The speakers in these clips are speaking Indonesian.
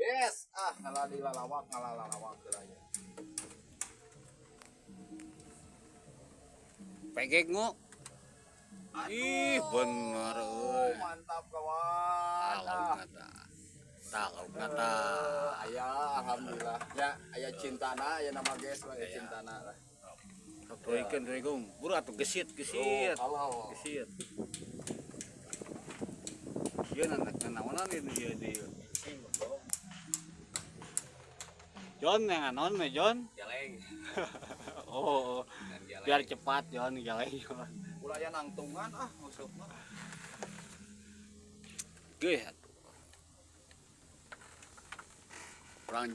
Yes, ngalah lalawak ya. Pegek ngo. Ih bener euy. Mantap kawan. Tahu kata. Aya alhamdulillah. Ya, aya cintana, aya nama guys lah, aya cintana lah. Ikan Gong. Buru atuh gesit. Halo. Gesit. Ieu naonan ieu di. Jon yang anon me Jon. Jaleng. Oh. Biar cepat Jon jaleng Jon. Ulah aya nangtungan usupna. Geuh atuh. Orang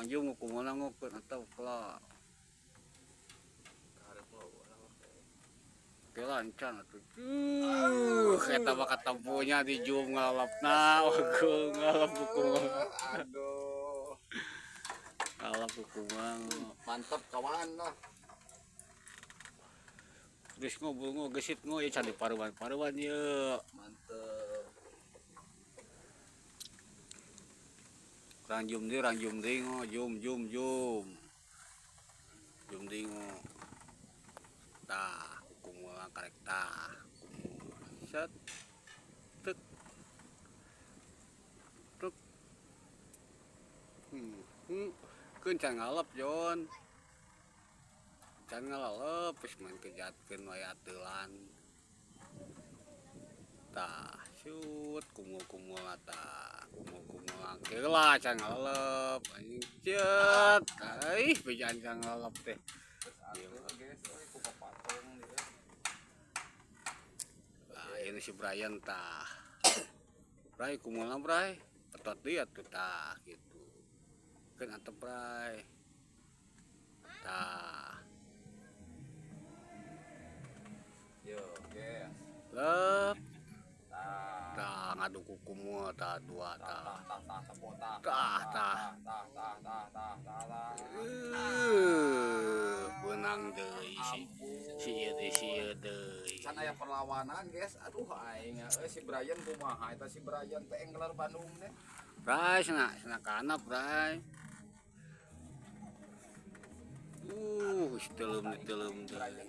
Jungo kumaha ngokeun atau kelak. Kelancan atuh. Eta mah katempunya di Jum ngalapna, wagung ngalap hukuman. Aduh. Ngalap hukuman. Mantap kawan lah. Terus ngobrol gesit ngo ya cari paruan ye. Mantap. Orang jum deui ngo jum. Jum deui ngo. Tah, hukum ulang karek tah. Set. Tek. Keun can ngalap Jon. Can ngalap geus main kejatkeun wae ateulan. Tah, shoot kumul tah. Kumul angkeula can ngalap anjing cet. Ai, bejaan can ngalap teh. Ini si Brian tah. Bray kumaha Bray? Petot deui atuh tah gitu. Keun antep Bray. Tah. Yo, guys. Lep. Tah ngadu ku kumaha tah dua tah. Tah. Benang deui si ieu deui. Can aya perlawanan guys. Aduh aing si Brian kumaha eta si Brian teh Angler Bandung teh. Bray sana kana Bray. Teleum deui.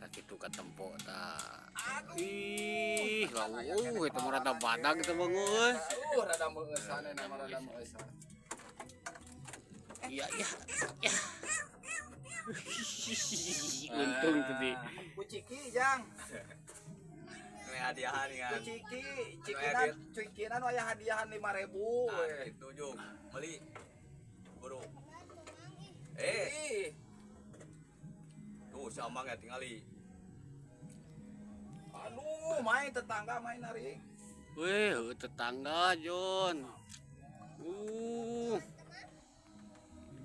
Sakitu katempo tah. Ih, lawu eta mah rada badag eta mah geus. Rada meungesan nama rada meungesan. Iya. Untung tadi. Kuciki jang. Ini hadiahan kan. Cikinan aya hadiahan 5.000 Nah, itu Jung. Beli. Buru. Tuh si Amang ya tingali. Aduh, main tetangga main narik. Weh, tetangga Jon.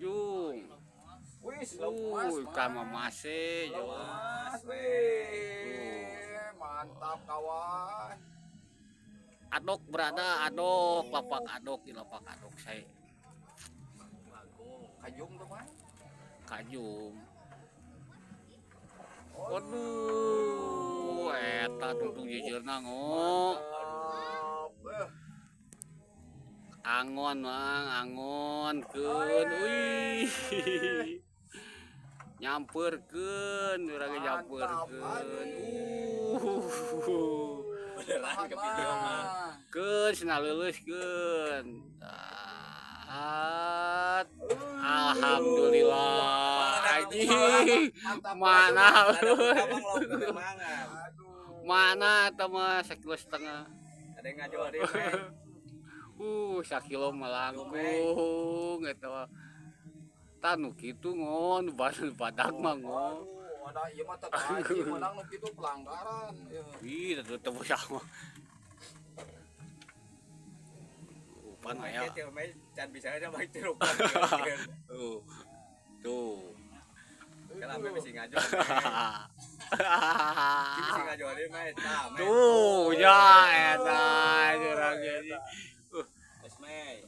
Jung. Wis lemas. Kama mase Jon. Lemas weh. Mantap kawan. Adok lapak adok saya. Kajum tuh mah. Kajum. Waduh, eta duduk jejeurna ngo. Angon keun. Wih. Nyamperkeun, urang nyamperkeun. Beneran ke video mah. Keun cenah leuleuskeun. Alhamdulillah. Anjing. Mana euy? Mana eta mah 1,5 kilo. Ada yang ngajual di Meng. 1 kilo melangkung eta mah. Tanu kitu ngon, badag mah ngon. Ada ieu mah teh kaji menang nu kitu pelanggaran. Ih, teu bocah mah. Upan aya. Can bisa aja baik tirukan. Tuh. Kalau ame mesti ngajual. Mesti ngajual di Meng. Tuh, ya eta jurang ge. Mei.